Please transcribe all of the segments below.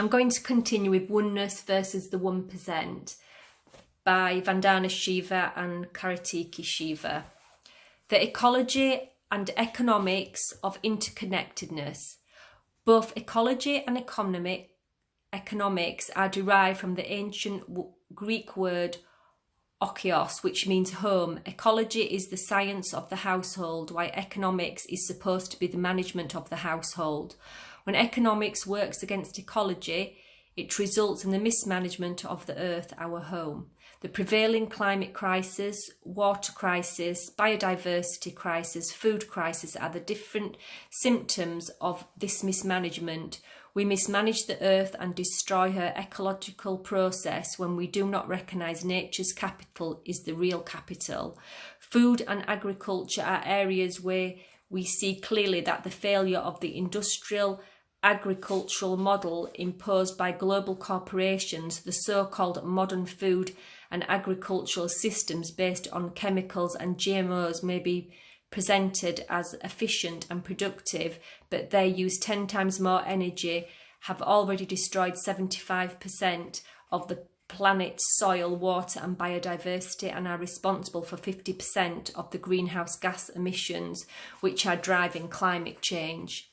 I'm going to continue with Oneness versus the 1% by Vandana Shiva and Kartiki Shiva. The ecology and economics of interconnectedness. Both ecology and economics are derived from the ancient Greek word oikos, which means home. Ecology is the science of the household, while economics is supposed to be the management of the household. When economics works against ecology, it results in the mismanagement of the earth, our home. The prevailing climate crisis, water crisis, biodiversity crisis, food crisis are the different symptoms of this mismanagement. We mismanage the earth and destroy her ecological process when we do not recognise nature's capital is the real capital. Food and agriculture are areas where we see clearly that the failure of the industrial agricultural model imposed by global corporations, the so-called modern food and agricultural systems based on chemicals and GMOs may be presented as efficient and productive, but they use 10 times more energy, have already destroyed 75% of the planet's soil, water and biodiversity, and are responsible for 50% of the greenhouse gas emissions which are driving climate change.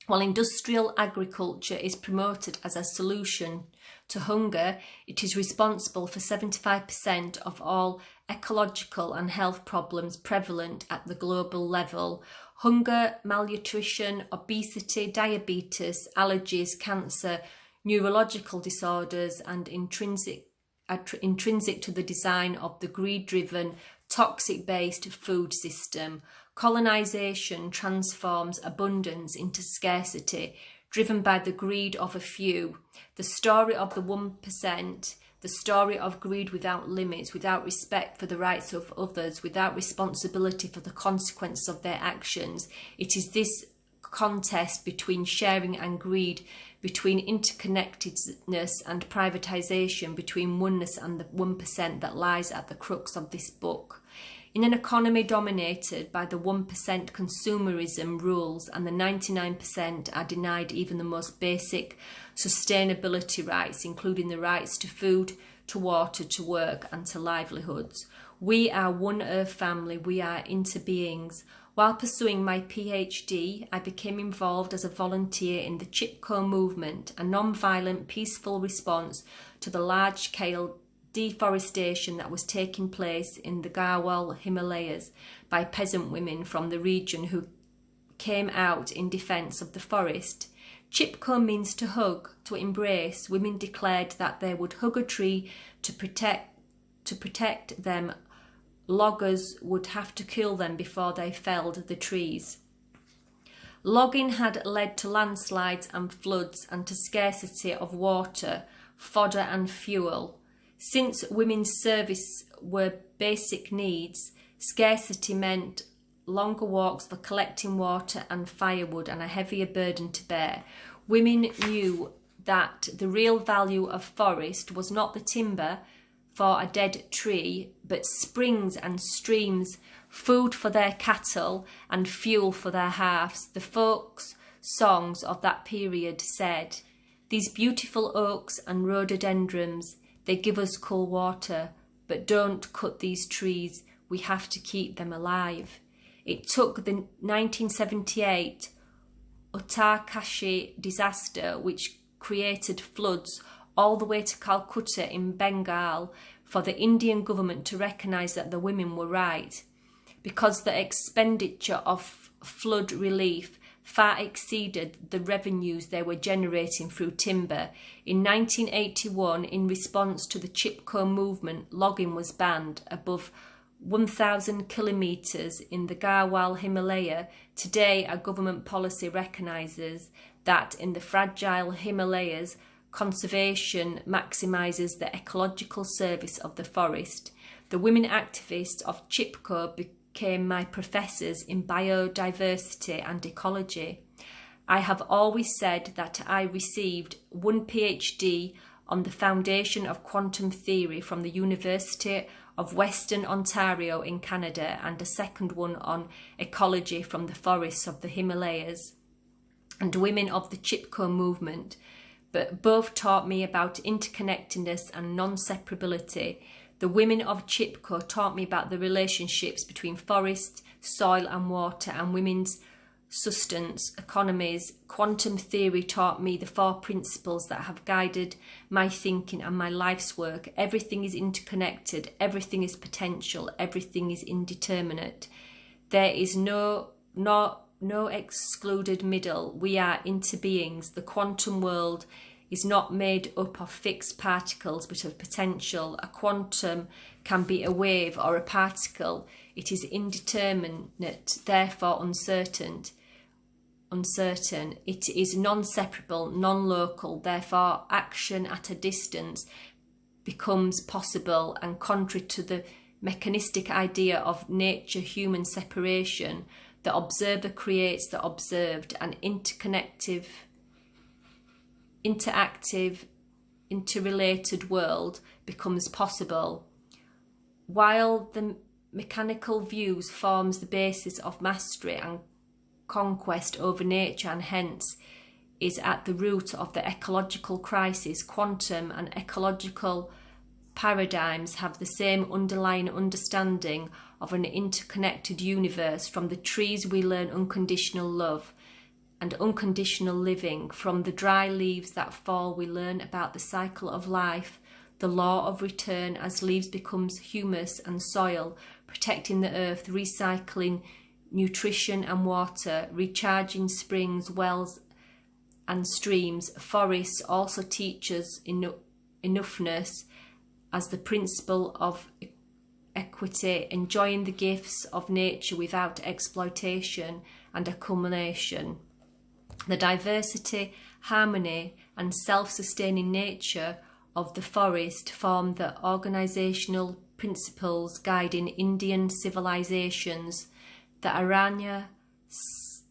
While industrial agriculture is promoted as a solution to hunger, it is responsible for 75% of all ecological and health problems prevalent at the global level. Hunger, malnutrition, obesity, diabetes, allergies, cancer, neurological disorders, and intrinsic to the design of the greed-driven, toxic-based food system. Colonisation transforms abundance into scarcity, driven by the greed of a few. The story of the 1%, the story of greed without limits, without respect for the rights of others, without responsibility for the consequences of their actions. It is this contest between sharing and greed, between interconnectedness and privatisation, between oneness and the 1% that lies at the crux of this book. In an economy dominated by the 1%, consumerism rules and the 99% are denied even the most basic sustainability rights, including the rights to food, to water, to work and to livelihoods. We are one earth family, we are interbeings. While pursuing my PhD, I became involved as a volunteer in the Chipko movement, a non-violent, peaceful response to the large-scale deforestation that was taking place in the Garhwal Himalayas by peasant women from the region who came out in defence of the forest. Chipko means to hug, to embrace. Women declared that they would hug a tree to protect them. Loggers would have to kill them before they felled the trees. Logging had led to landslides and floods and to scarcity of water, fodder and fuel. Since women's service were basic needs, scarcity meant longer walks for collecting water and firewood and a heavier burden to bear. Women knew that the real value of forest was not the timber for a dead tree, but springs and streams, food for their cattle and fuel for their hearths. The folk songs of that period said, "These beautiful oaks and rhododendrons, they give us cool water, but don't cut these trees, we have to keep them alive." It took the 1978 Uttarkashi disaster, which created floods all the way to Calcutta in Bengal, for the Indian government to recognise that the women were right, because the expenditure of flood relief far exceeded the revenues they were generating through timber. In 1981, in response to the Chipko movement, logging was banned above 1,000 kilometres in the Garhwal Himalaya. Today, a government policy recognises that in the fragile Himalayas, conservation maximises the ecological service of the forest. The women activists of Chipko became my professors in biodiversity and ecology. I have always said that I received one PhD on the foundation of quantum theory from the University of Western Ontario in Canada and a second one on ecology from the forests of the Himalayas. And women of the Chipko movement but both taught me about interconnectedness and non-separability. The women of Chipko taught me about the relationships between forest, soil and water, and women's sustenance, economies. Quantum theory taught me the 4 principles that have guided my thinking and my life's work. Everything is interconnected, everything is potential, everything is indeterminate. There is no excluded middle. We are interbeings. The quantum world is not made up of fixed particles but of potential. A quantum can be a wave or a particle. It is indeterminate, therefore uncertain. It is non-separable, non-local, therefore action at a distance becomes possible, and contrary to the mechanistic idea of nature-human separation, the observer creates the observed, and interactive, interrelated world becomes possible. While the mechanical views forms the basis of mastery and conquest over nature, and hence is at the root of the ecological crisis, quantum and ecological paradigms have the same underlying understanding of an interconnected universe. From the trees we learn unconditional love and unconditional living. From the dry leaves that fall we learn about the cycle of life, the law of return as leaves becomes humus and soil, protecting the earth, recycling nutrition and water, recharging springs, wells and streams. Forests also teaches enoughness as the principle of equity, enjoying the gifts of nature without exploitation and accumulation. The diversity, harmony and self-sustaining nature of the forest form the organisational principles guiding Indian civilizations. The Aranya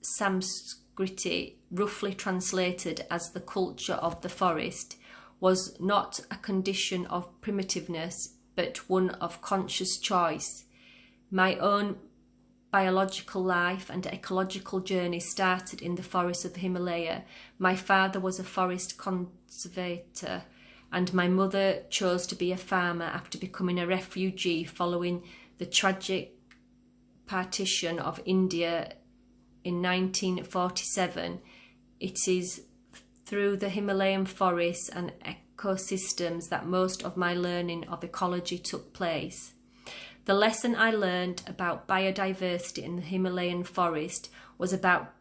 Samskriti, roughly translated as the culture of the forest, was not a condition of primitiveness but one of conscious choice. My own biological life and ecological journey started in the forests of the Himalaya. My father was a forest conservator and my mother chose to be a farmer after becoming a refugee following the tragic partition of India in 1947. It is through the Himalayan forests and ecosystems that most of my learning of ecology took place. The lesson I learned about biodiversity in the Himalayan forest was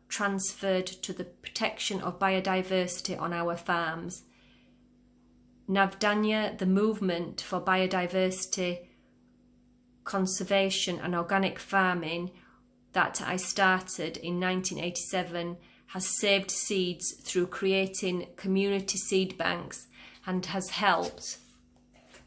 transferred to the protection of biodiversity on our farms. Navdanya, the movement for biodiversity conservation and organic farming that I started in 1987, has saved seeds through creating community seed banks and has helped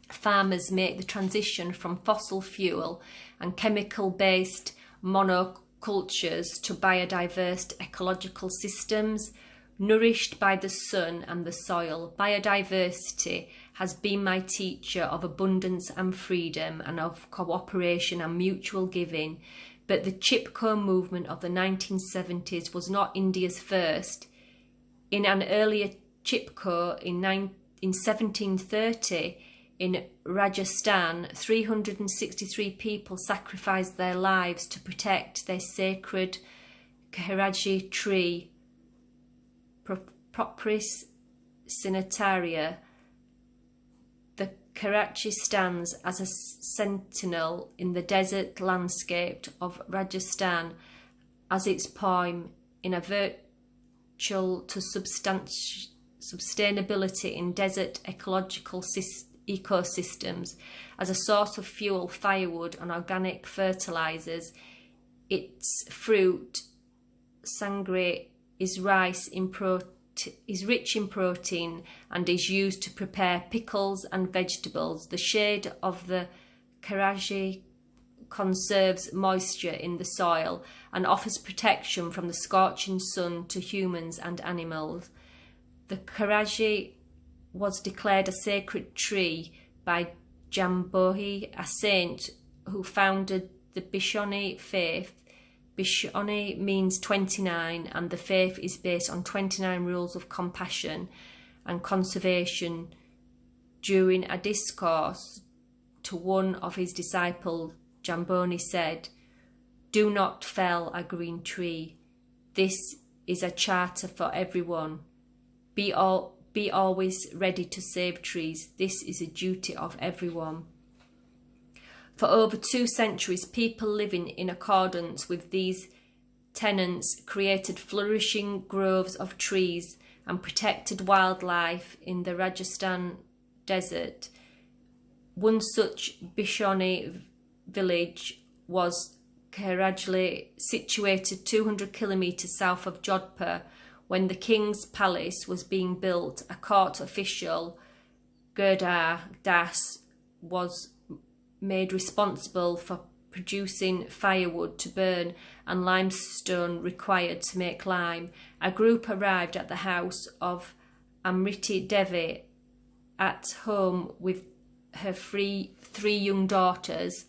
farmers make the transition from fossil fuel and chemical-based monocultures to biodiverse ecological systems nourished by the sun and the soil. Biodiversity has been my teacher of abundance and freedom and of cooperation and mutual giving, but the Chipko movement of the 1970s was not India's first. In an earlier Chipko in 1730 in Rajasthan, 363 people sacrificed their lives to protect their sacred Kheraji tree, Propris sinataria. The Karachi stands as a sentinel in the desert landscape of Rajasthan as its poem in a virtual to sustainability in desert ecological ecosystems as a source of fuel, firewood and organic fertilizers. Its fruit, sangre, is rich in protein and is used to prepare pickles and vegetables. The shade of the Karaji conserves moisture in the soil and offers protection from the scorching sun to humans and animals. The Karaji was declared a sacred tree by Jambohi, a saint who founded the Bishoni faith. Bishoni means 29 and the faith is based on 29 rules of compassion and conservation during a discourse to one of his disciples. Jamboni said, "Do not fell a green tree. This is a charter for everyone. Be always ready to save trees. This is a duty of everyone." For over 2 centuries, people living in accordance with these tenets created flourishing groves of trees and protected wildlife in the Rajasthan desert. One such Bishoni village was Kharajli, situated 200 kilometres south of Jodhpur. When the king's palace was being built, a court official, Girdhar Das, was made responsible for producing firewood to burn and limestone required to make lime. A group arrived at the house of Amriti Devi at home with her three young daughters,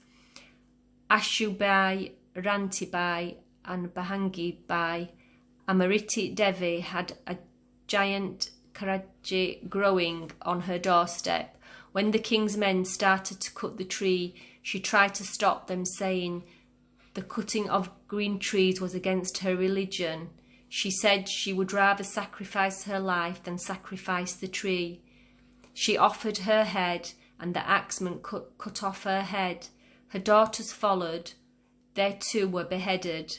Ashubai, Rantibai and Bahangi Bai. Amriti Devi had a giant karaji growing on her doorstep. When the king's men started to cut the tree, she tried to stop them, saying the cutting of green trees was against her religion. She said she would rather sacrifice her life than sacrifice the tree. She offered her head, and the axeman cut off her head. Her daughters followed. They too were beheaded.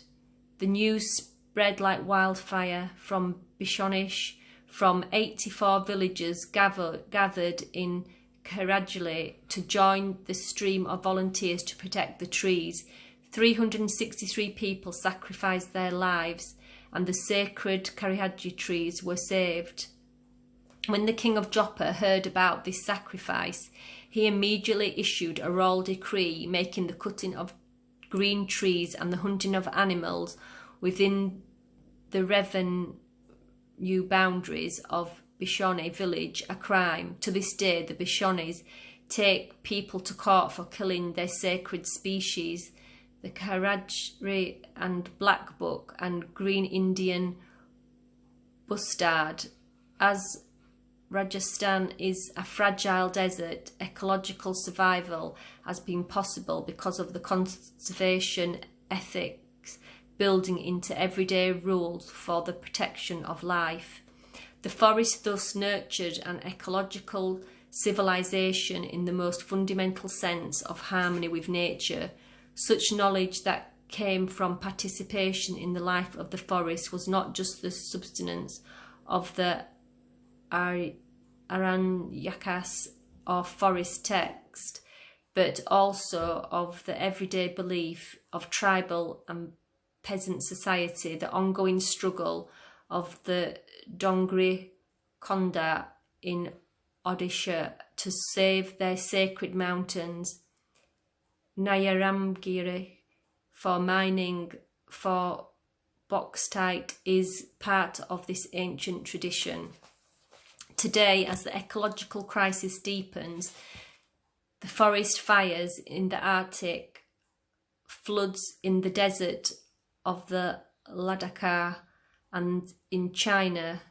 The news spread like wildfire from Bishonish. From 84 villages gathered in Kharajli to join the stream of volunteers to protect the trees. 363 people sacrificed their lives, and the sacred Kharajli trees were saved. When the king of Jodhpur heard about this sacrifice, he immediately issued a royal decree making the cutting of green trees and the hunting of animals within the revenue boundaries of Bishoni village a crime. To this day, the Bishonis take people to court for killing their sacred species. The Kharajri and Black Buck and Green Indian Bustard. As Rajasthan is a fragile desert, ecological survival has been possible because of the conservation ethics building into everyday rules for the protection of life. The forest thus nurtured an ecological civilization in the most fundamental sense of harmony with nature. Such knowledge that came from participation in the life of the forest was not just the substance of the Aranyakas or forest text, but also of the everyday belief of tribal and peasant society, the ongoing struggle of the Dongri Konda in Odisha to save their sacred mountains, Nayaramgiri for mining for bauxite is part of this ancient tradition. Today, as the ecological crisis deepens, the forest fires in the Arctic, floods in the desert of the Ladakh and in China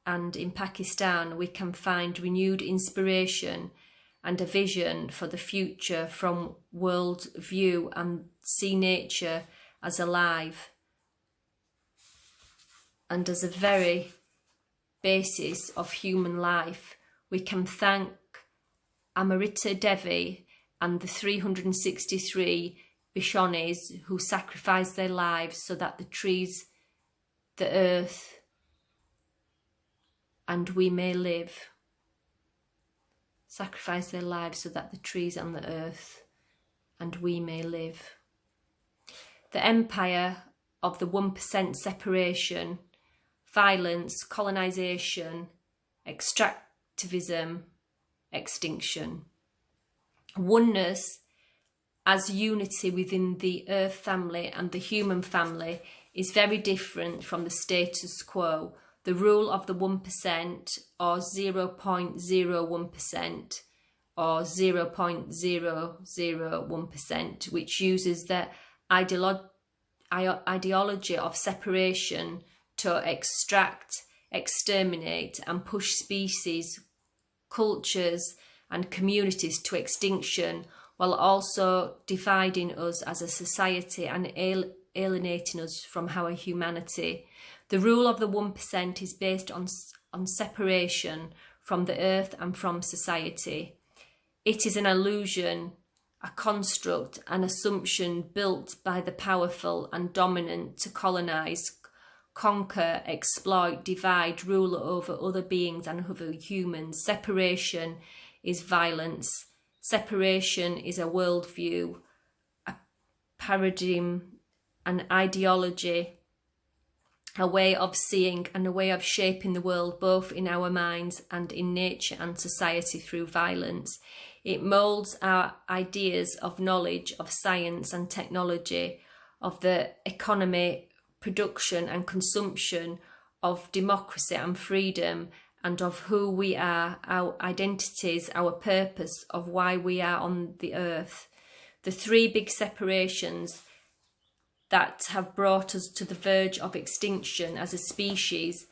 and in Pakistan, we can find renewed inspiration and a vision for the future from world view and see nature as alive and as a very basis of human life. We can thank Amrita Devi and the 363 Bishonis who sacrificed their lives so that the trees, the earth, and we may live. Sacrifice their lives so that the trees and the earth and we may live. The empire of the 1% separation, violence, colonisation, extractivism, extinction. Oneness as unity within the earth family and the human family is very different from the status quo. The rule of the 1% or 0.01% or 0.001%, which uses the ideology of separation to extract exterminate and push species, cultures and communities to extinction, while also dividing us as a society and alienating us from our humanity. The rule of the 1% is based on separation from the earth and from society. It is an illusion, a construct, an assumption built by the powerful and dominant to colonize, conquer, exploit, divide, rule over other beings and other humans. Separation is violence. Separation is a worldview, a paradigm, an ideology, a way of seeing and a way of shaping the world, both in our minds and in nature and society, through violence. It moulds our ideas of knowledge, of science and technology, of the economy, production and consumption, of democracy and freedom, and of who we are, our identities, our purpose, of why we are on the earth. The three big separations that have brought us to the verge of extinction as a species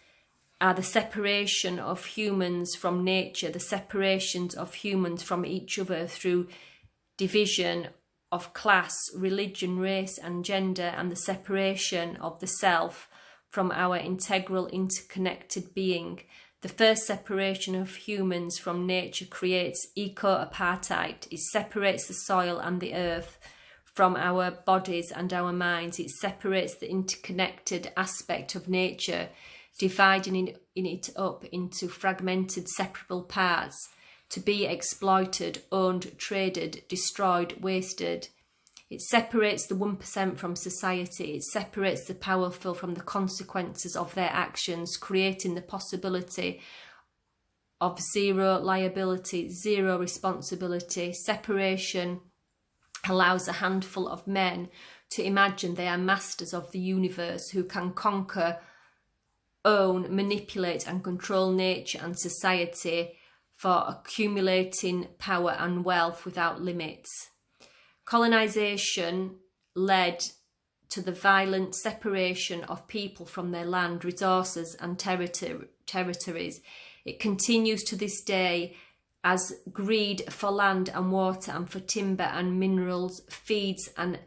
are the separation of humans from nature, the separations of humans from each other through division of class, religion, race and gender, and the separation of the self from our integral, interconnected being. The first separation of humans from nature creates eco-apartheid. It separates the soil and the earth from our bodies and our minds. It separates the interconnected aspect of nature, dividing it up into fragmented, separable parts to be exploited, owned, traded, destroyed, wasted. It separates the 1% from society. It separates the powerful from the consequences of their actions, creating the possibility of zero liability, zero responsibility. Separation allows a handful of men to imagine they are masters of the universe, who can conquer, own, manipulate and control nature and society for accumulating power and wealth without limits. Colonization led to the violent separation of people from their land, resources and territories. It continues to this day as greed for land and water and for timber and minerals feeds an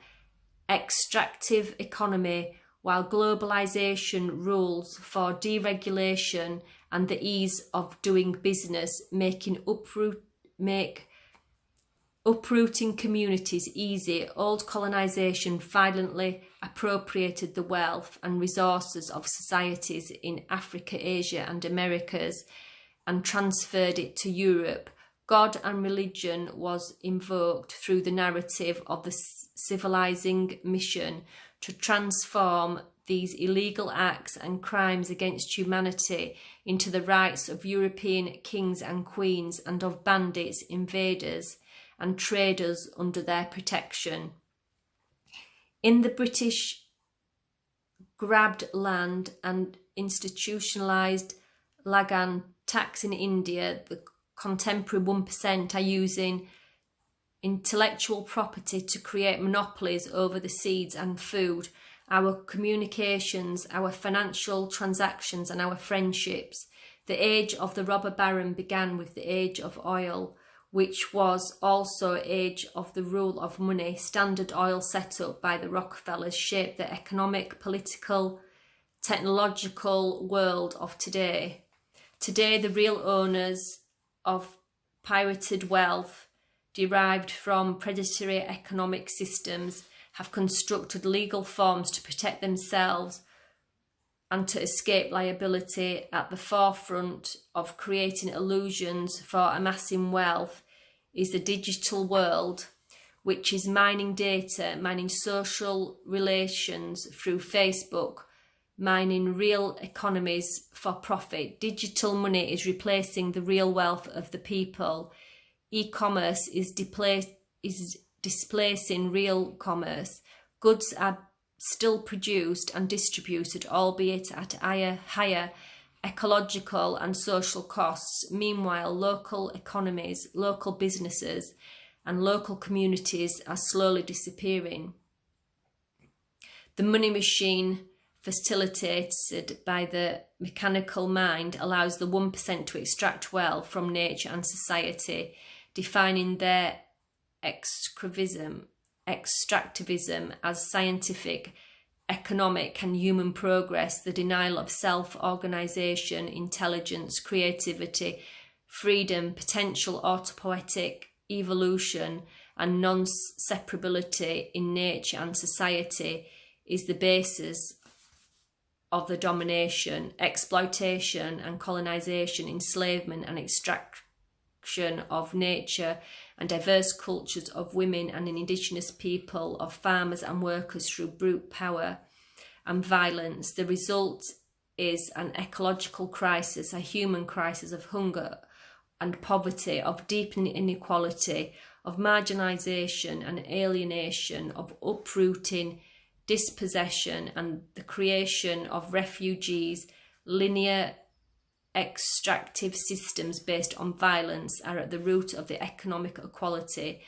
extractive economy, while globalization rules for deregulation and the ease of doing business, uprooting communities easy. Old colonization violently appropriated the wealth and resources of societies in Africa, Asia and Americas and transferred it to Europe. God and religion was invoked through the narrative of the civilizing mission to transform these illegal acts and crimes against humanity into the rights of European kings and queens and of bandits, invaders and traders under their protection. In the British grabbed land and institutionalised Lagan tax in India, the contemporary 1% are using intellectual property to create monopolies over the seeds and food, our communications, our financial transactions and our friendships. The age of the robber baron began with the age of oil, which was also age of the rule of money. Standard Oil set up by the Rockefellers shaped the economic, political, technological world of today. Today, the real owners of pirated wealth derived from predatory economic systems have constructed legal forms to protect themselves and to escape liability. At the forefront of creating illusions for amassing wealth is the digital world, which is mining data, mining social relations through Facebook, mining real economies for profit. Digital money is replacing the real wealth of the people. E-commerce is displacing real commerce. Goods are still produced and distributed, albeit at higher ecological and social costs. Meanwhile, local economies, local businesses and local communities are slowly disappearing. The money machine facilitated by the mechanical mind, allows the 1% to extract wealth from nature and society, defining their extractivism as scientific, economic and human progress, the denial of self-organisation, intelligence, creativity, freedom, potential, autopoietic evolution and non-separability in nature and society is the basis of the domination, exploitation and colonisation, enslavement and extraction of nature and diverse cultures of women and indigenous people, of farmers and workers through brute power and violence. The result is an ecological crisis, a human crisis of hunger and poverty, of deepening inequality, of marginalisation and alienation, of uprooting, dispossession and the creation of refugees. Linear extractive systems based on violence are at the root of the economic equality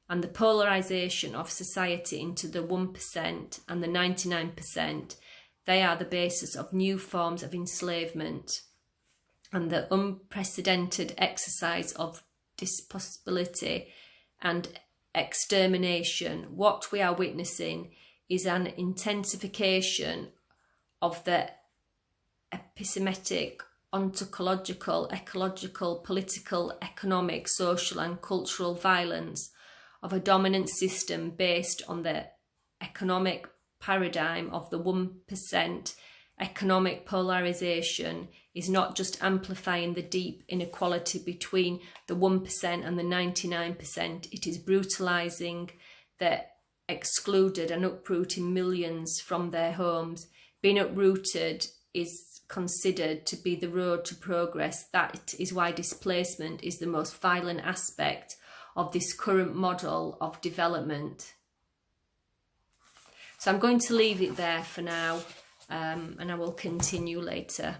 and the polarisation of society into the 1% and the 99%. They are the basis of new forms of enslavement and the unprecedented exercise of dispossibility and extermination. What we are witnessing is an intensification of the epistemic, ontological, ecological, political, economic, social and cultural violence of a dominant system based on the economic paradigm of the 1%. Economic polarisation is not just amplifying the deep inequality between the 1% and the 99%, it is brutalising the excluded and uprooting millions from their homes. Being uprooted is considered to be the road to progress. That is why displacement is the most violent aspect of this current model of development. So I'm going to leave it there for now, and I will continue later.